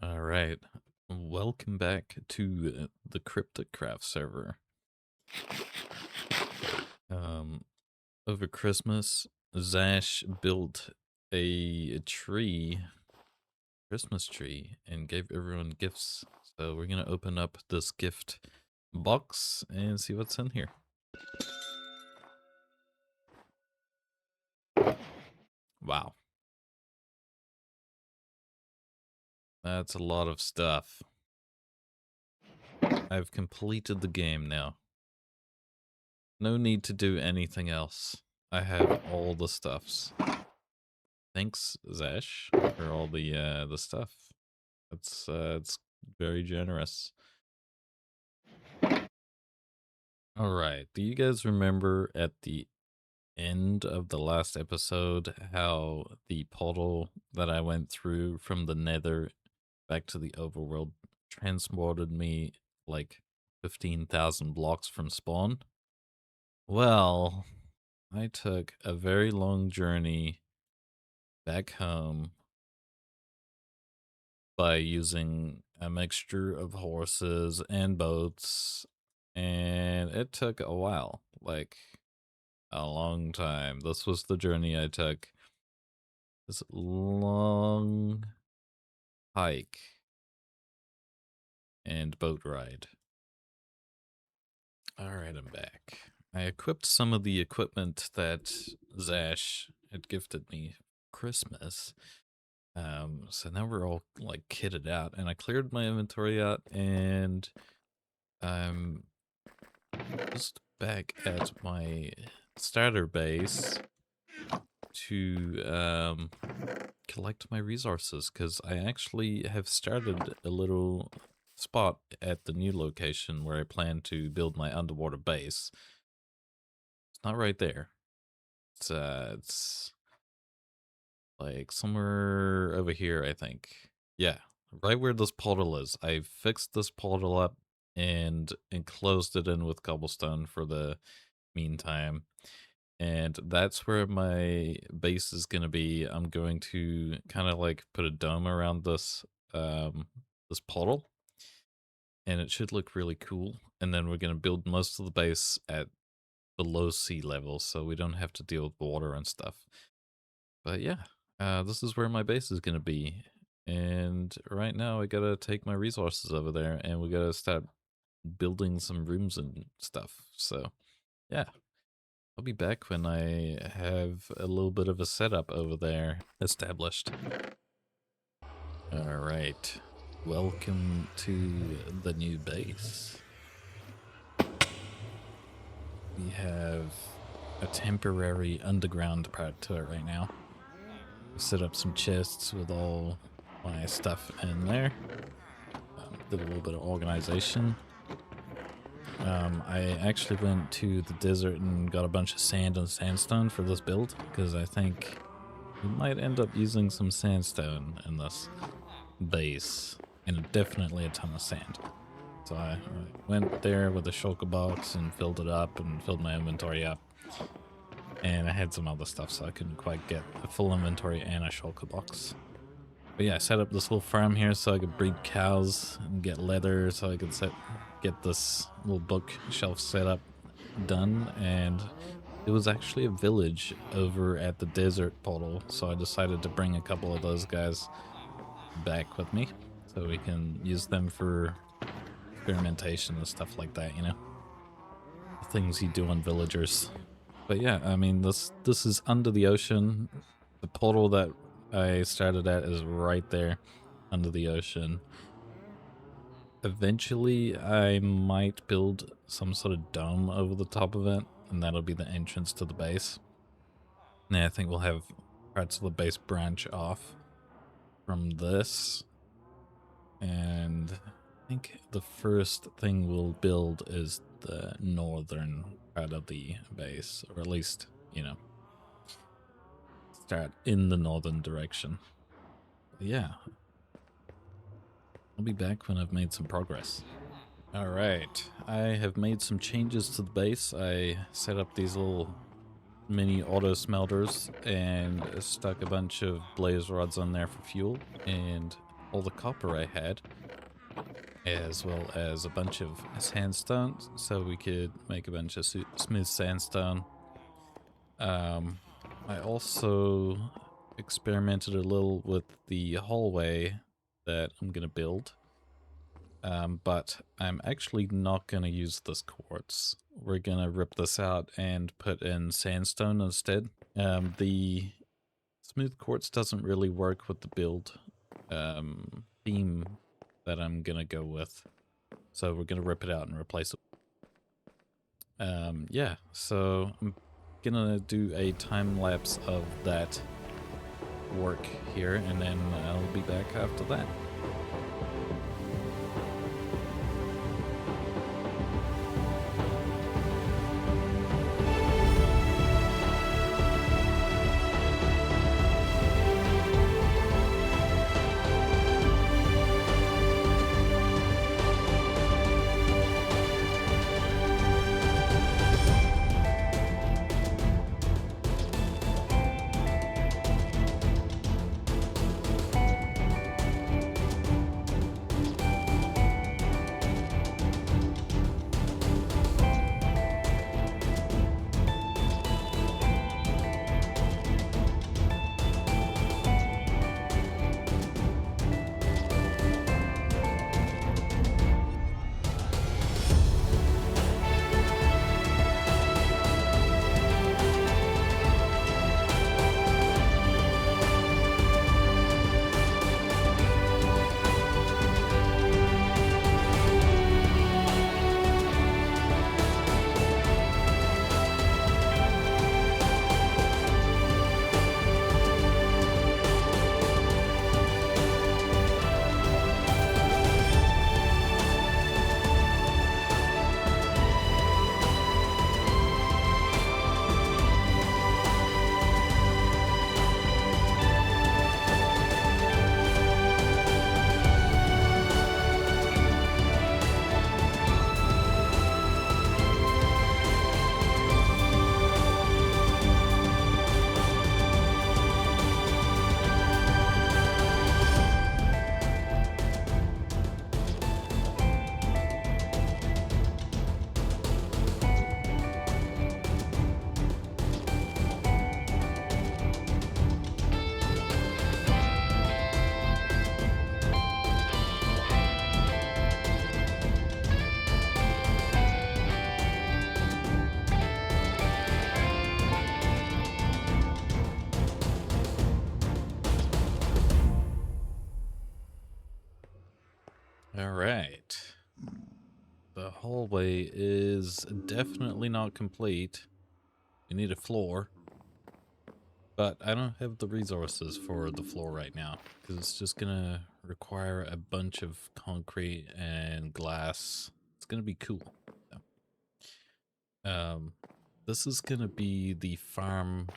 All right. Welcome back to the KrypticCraft server. Um, over Christmas, Zash built a Christmas tree, and gave everyone gifts. So we're gonna open up this gift box and see what's in here. Wow, that's a lot of stuff. I've completed the game now. No need to do anything else. I have all the stuffs. Thanks, Zash, for all the stuff. It's very generous. All right. Do you guys remember at the end of the last episode how the portal that I went through from the Nether back to the overworld transported me like 15,000 blocks from spawn? Well, I took a very long journey back home by using a mixture of horses and boats, and it took a while, like a long time. This was the journey I took. This long hike and boat ride. All right, I'm back. I equipped some of the equipment that Zash had gifted me for Christmas. So now we're all like kitted out, and I cleared my inventory out, and I'm just back at my starter base to collect my resources, because I actually have started a little spot at the new location where I plan to build my underwater base. It's not right there. It's like somewhere over here, I think. Yeah, right where this portal is. I fixed this portal up and enclosed it in with cobblestone for the meantime. And that's where my base is going to be. I'm going to kind of like put a dome around this portal, and it should look really cool. And then we're going to build most of the base at below sea level, so we don't have to deal with water and stuff. But yeah, this is where my base is going to be. And right now I got to take my resources over there, and we got to start building some rooms and stuff. So yeah, I'll be back when I have a little bit of a setup over there established. All right. Welcome to the new base. We have a temporary underground part to it right now. Set up some chests with all my stuff in there. Did a little bit of organization. I actually went to the desert and got a bunch of sand and sandstone for this build, because I think we might end up using some sandstone in this base, and definitely a ton of sand. So I went there with a shulker box and filled it up and filled my inventory up. And I had some other stuff, so I couldn't quite get a full inventory and a shulker box. But yeah, I set up this little farm here so I could breed cows and get leather, so I could get this little bookshelf set up done. And it was actually a village over at the desert portal, so I decided to bring a couple of those guys back with me so we can use them for experimentation and stuff like that, you know, things you do on villagers. But yeah, I mean, this is under the ocean. The portal that I started at is right there under the ocean. Eventually I might build some sort of dome over the top of it, and that'll be the entrance to the base. And I think we'll have parts of the base branch off from this, and I think the first thing we'll build is the northern part of the base, or at least, you know, start in the northern direction. But yeah, I'll be back when I've made some progress. All right, I have made some changes to the base. I set up these little mini auto smelters and stuck a bunch of blaze rods on there for fuel, and all the copper I had, as well as a bunch of sandstone, so we could make a bunch of smooth sandstone. I also experimented a little with the hallway that I'm gonna build. But I'm actually not going to use this quartz. We're going to rip this out and put in sandstone instead. The smooth quartz doesn't really work with the build theme that I'm going to go with. So we're going to rip it out and replace it. Yeah, so I'm going to do a time lapse of that work here, and then I'll be back after that. All right. The hallway is definitely not complete. We need a floor. But I don't have the resources for the floor right now, because it's just gonna require a bunch of concrete and glass. It's gonna be cool. This is gonna be the farm,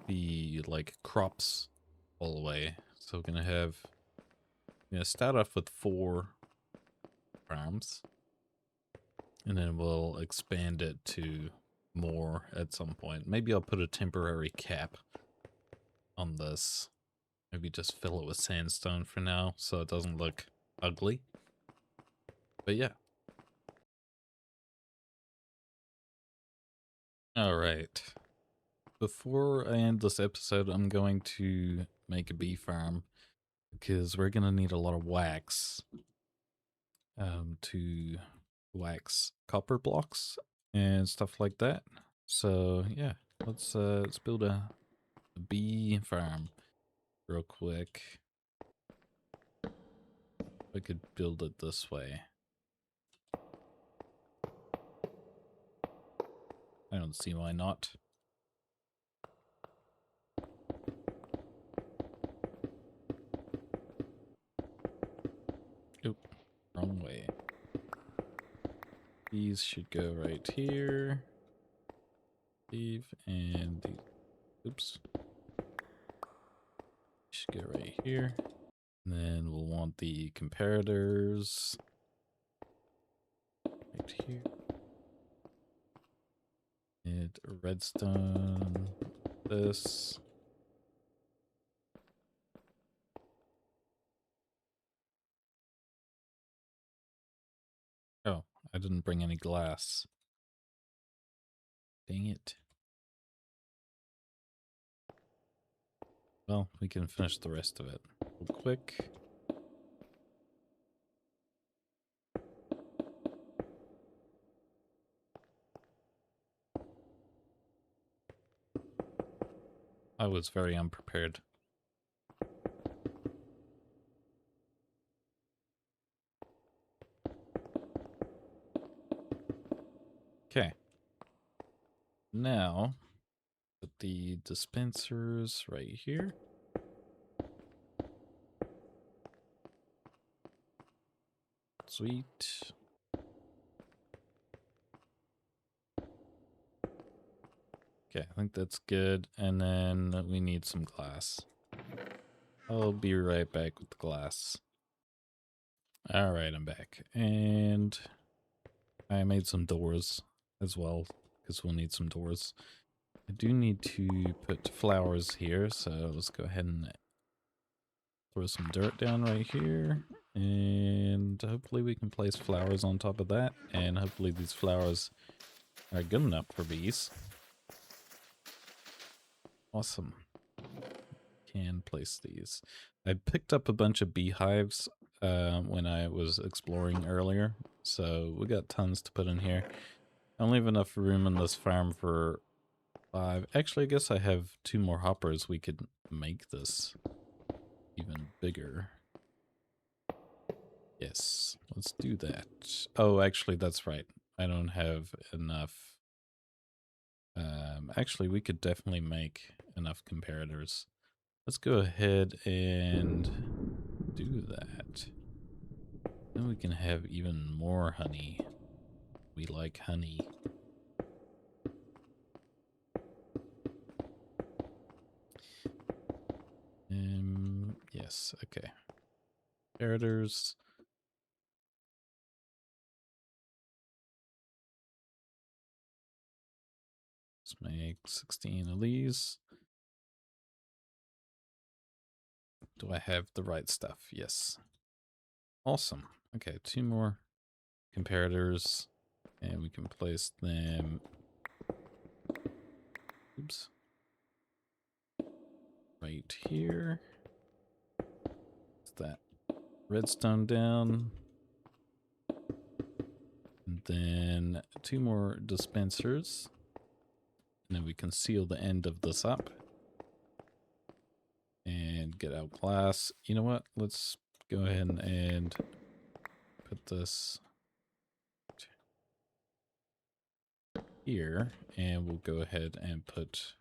the like crops all the way. So we're gonna start off with 4 farms, and then we'll expand it to more at some point. Maybe I'll put a temporary cap on this. Maybe just fill it with sandstone for now so it doesn't look ugly. But yeah. Alright. Before I end this episode, I'm going to make a bee farm because we're going to need a lot of wax to wax copper blocks and stuff like that. So yeah, let's build a bee farm real quick. I could build it this way. I don't see why not. Oop, wrong way. These should go right here. Leave, and these, oops. Should go right here. And then we'll want the comparators right here. And redstone, this. I didn't bring any glass. Dang it. Well, we can finish the rest of it real quick. I was very unprepared. Okay. Now, put the dispensers right here. Sweet. Okay, I think that's good. And then we need some glass. I'll be right back with the glass. All right, I'm back. And I made some doors as well, because we'll need some doors. I do need to put flowers here, so let's go ahead and throw some dirt down right here. And hopefully we can place flowers on top of that. And hopefully these flowers are good enough for bees. Awesome. Can place these. I picked up a bunch of beehives when I was exploring earlier, so we got tons to put in here. I only have enough room in this farm for 5. Actually, I guess I have 2 more hoppers. We could make this even bigger. Yes, let's do that. Oh, actually, that's right. I don't have enough. Actually, we could definitely make enough comparators. Let's go ahead and do that. Then we can have even more honey. We like honey. Yes, okay. Comparators. Let's make 16 of these. Do I have the right stuff? Yes. Awesome. Okay, 2 more comparators, and we can place them. Oops. Right here. Put that redstone down. And then 2 more dispensers. And then we can seal the end of this up. And get out glass. You know what? Let's go ahead and put this here. And we'll go ahead and put...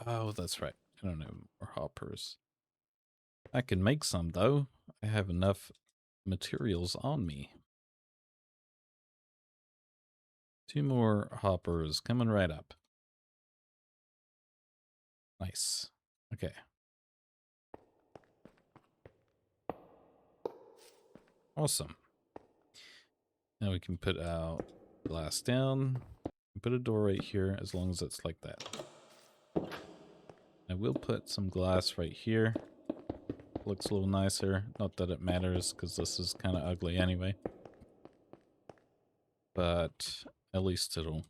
Oh, that's right. I don't know more hoppers. I can make some, though. I have enough materials on me. 2 more hoppers coming right up. Nice. Okay. Awesome. Now we can put out glass down. Put a door right here as long as it's like that. I will put some glass right here. Looks a little nicer. Not that it matters because this is kind of ugly anyway. But at least it'll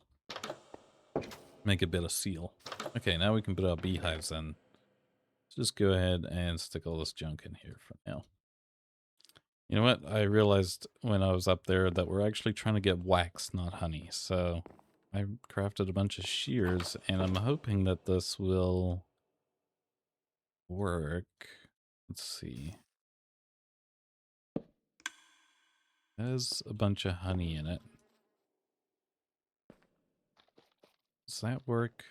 make a bit of seal. Okay, now we can put our beehives in. Just go ahead and stick all this junk in here for now. You know what? I realized when I was up there that we're actually trying to get wax, not honey. So I crafted a bunch of shears, and I'm hoping that this will work. Let's see. It has a bunch of honey in it. Does that work?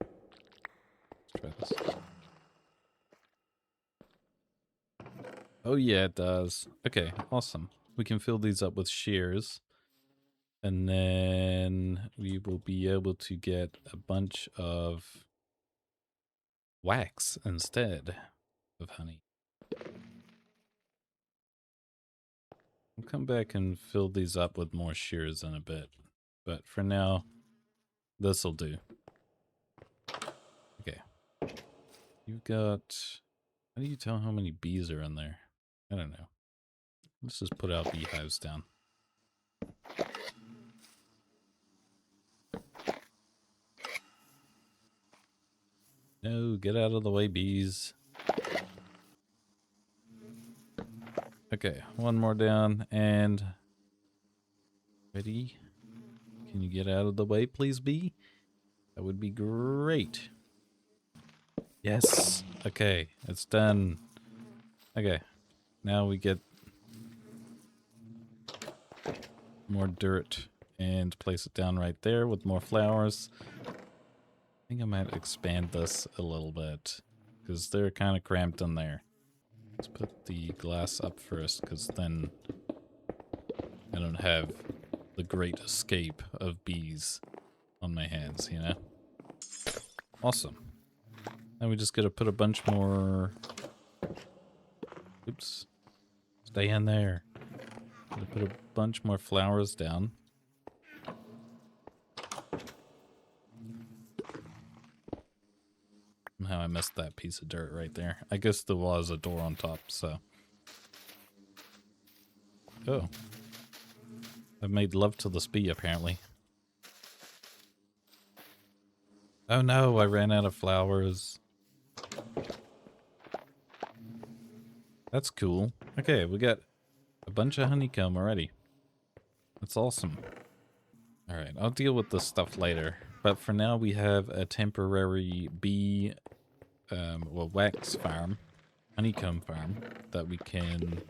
Let's try this. Oh yeah, it does. Okay, awesome. We can fill these up with shears. And then we will be able to get a bunch of wax instead of honey. I'll come back and fill these up with more shears in a bit. But for now, this'll do. Okay. You've got... How do you tell how many bees are in there? I don't know. Let's just put our beehives down. No, get out of the way, bees. Okay, one more down and ready. Can you get out of the way, please, bee? That would be great. Yes. Okay, it's done. Okay, now we get more dirt and place it down right there with more flowers. I think I might expand this a little bit because they're kind of cramped in there. Let's put the glass up first because then I don't have the great escape of bees on my hands, you know? Awesome. Now we just gotta put a bunch more... Oops. Stay in there. Gotta put a bunch more flowers down. Somehow I missed that piece of dirt right there. I guess there was a door on top, so... Oh. I've made love to this bee, apparently. Oh no, I ran out of flowers. That's cool. Okay, we got a bunch of honeycomb already. That's awesome. Alright, I'll deal with this stuff later. But for now, we have a temporary bee, wax farm, honeycomb farm, that we can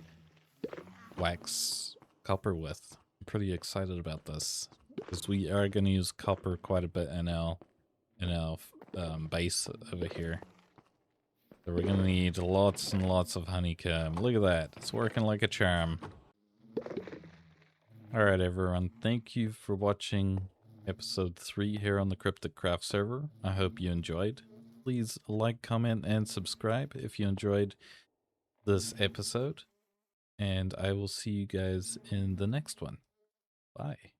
wax copper with. I'm pretty excited about this, because we are going to use copper quite a bit in our base over here. So we're going to need lots and lots of honeycomb. Look at that. It's working like a charm. Alright everyone, thank you for watching episode 3 here on the KrypticCraft server. I hope you enjoyed. Please like, comment, and subscribe if you enjoyed this episode. And I will see you guys in the next one. Bye.